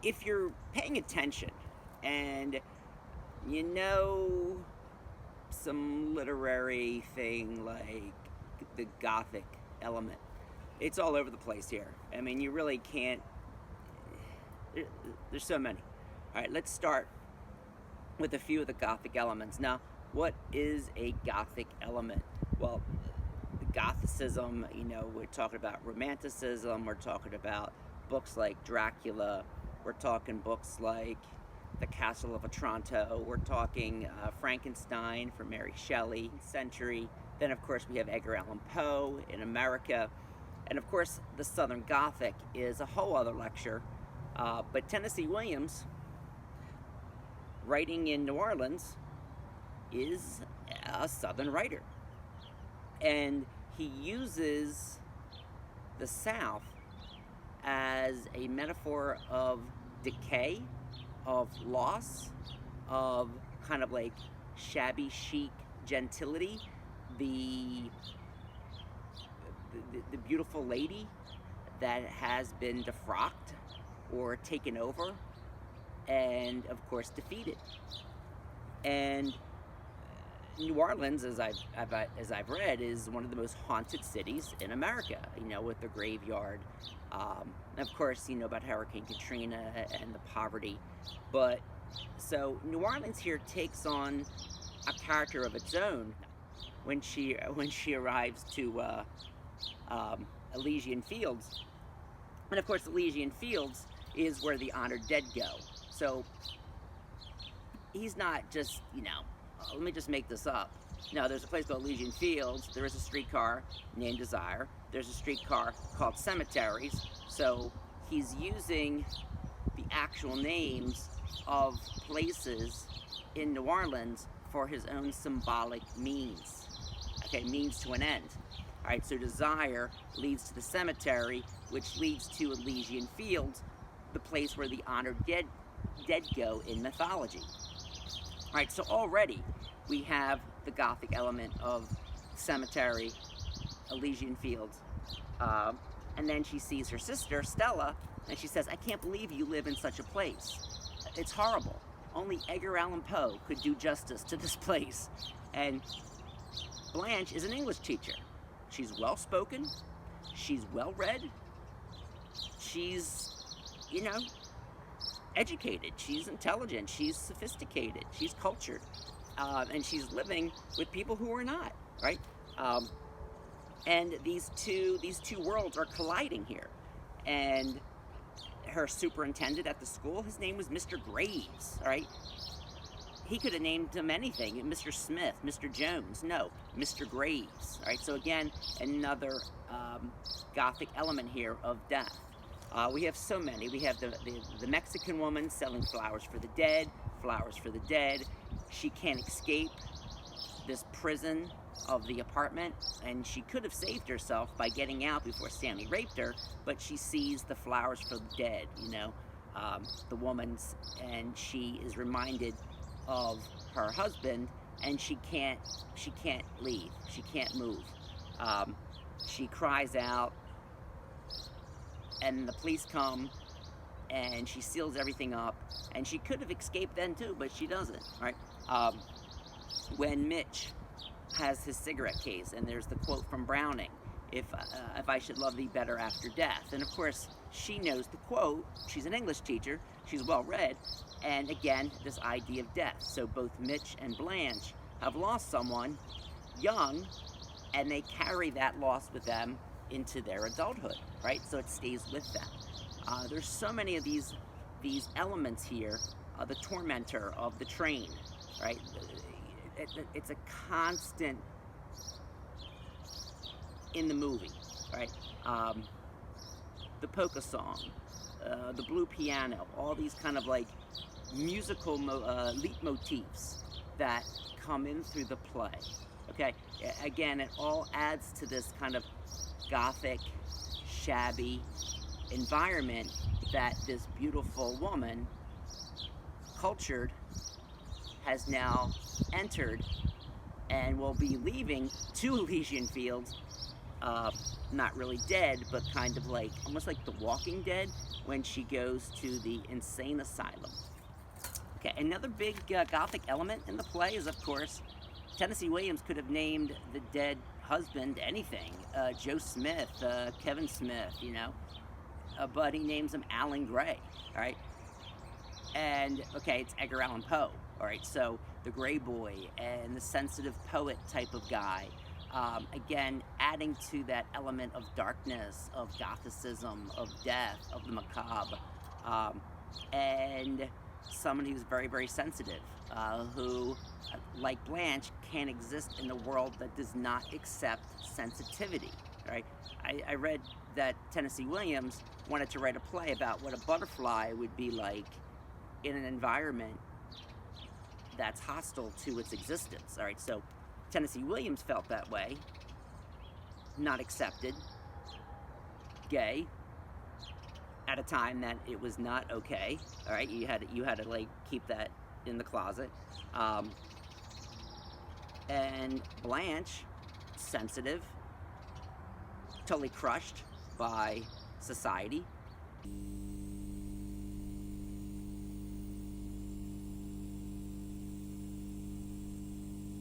if you're paying attention and you know some literary thing like the Gothic element, it's all over the place here. I mean, you really can't. There's so many. All right, let's start with a few of the Gothic elements. Now, what is a Gothic element? Well, Gothicism, we're talking about Romanticism, we're talking about books like Dracula, we're talking books like The Castle of Otranto, we're talking Frankenstein from Mary Shelley, century. Then, of course, we have Edgar Allan Poe in America. And, of course, the Southern Gothic is a whole other lecture. But Tennessee Williams, writing in New Orleans, is a Southern writer. And he uses the South as a metaphor of decay, of loss, of kind of like shabby chic gentility, the beautiful lady that has been defrocked or taken over, and of course defeated. And New Orleans, as I've read, is one of the most haunted cities in America. With the graveyard. Of course, about Hurricane Katrina and the poverty. But so New Orleans here takes on a character of its own when she arrives to Elysian Fields. And of course, Elysian Fields is where the honored dead go. So he's not just, let me just make this up. No, there's a place called Elysian Fields. There is a streetcar named Desire. There's a streetcar called Cemeteries. So he's using the actual names of places in New Orleans for his own symbolic means. Okay, means to an end. All right, so Desire leads to the cemetery, which leads to Elysian Fields, the place where the honored dead go in mythology. All right, so already we have the Gothic element of cemetery, Elysian Fields. And then she sees her sister, Stella, and she says, I can't believe you live in such a place. It's horrible. Only Edgar Allan Poe could do justice to this place. And Blanche is an English teacher. She's well-spoken. She's well-read. She's, educated. She's intelligent. She's sophisticated. She's cultured. And she's living with people who are not, right? And these two worlds are colliding here. And her superintendent at the school, his name was Mr. Graves, all right? He could have named him anything, Mr. Smith, Mr. Jones. No, Mr. Graves, all right? So again, another Gothic element here of death. We have so many. We have the Mexican woman selling flowers for the dead. She can't escape this prison of the apartment, and she could have saved herself by getting out before Stanley raped her, but she sees the flowers for the dead, the woman's, and she is reminded of her husband, and she can't leave. She can't move. She cries out, and the police come, and she seals everything up, and she could have escaped then too, but she doesn't, right? When Mitch has his cigarette case, and there's the quote from Browning, if I should love thee better after death. And of course, she knows the quote. She's an English teacher. She's well-read. And again, this idea of death. So both Mitch and Blanche have lost someone young, and they carry that loss with them into their adulthood, right? So it stays with them. There's so many of these elements here. The tormentor of the train, right? It's a constant in the movie, right? The polka song, the blue piano, all these kind of like musical leitmotifs that come in through the play. Okay, again, it all adds to this kind of Gothic, shabby environment that this beautiful woman, cultured, has now entered and will be leaving to Elysian Fields not really dead, but kind of like, almost like The Walking Dead when she goes to the insane asylum. Okay, another big Gothic element in the play is, of course, Tennessee Williams could have named the dead husband anything, Joe Smith, Kevin Smith, you know, but he names him Alan Gray, all right? And, okay, it's Edgar Allan Poe, all right? So the gray boy and the sensitive poet type of guy, again, adding to that element of darkness, of Gothicism, of death, of the macabre, and someone who's very, very sensitive, who, like Blanche, can't exist in a world that does not accept sensitivity, right? I read that Tennessee Williams wanted to write a play about what a butterfly would be like in an environment that's hostile to its existence, all right? So Tennessee Williams felt that way, not accepted, gay, at a time that it was not okay, all right? You had to like keep that in the closet. And Blanche, sensitive, totally crushed by society.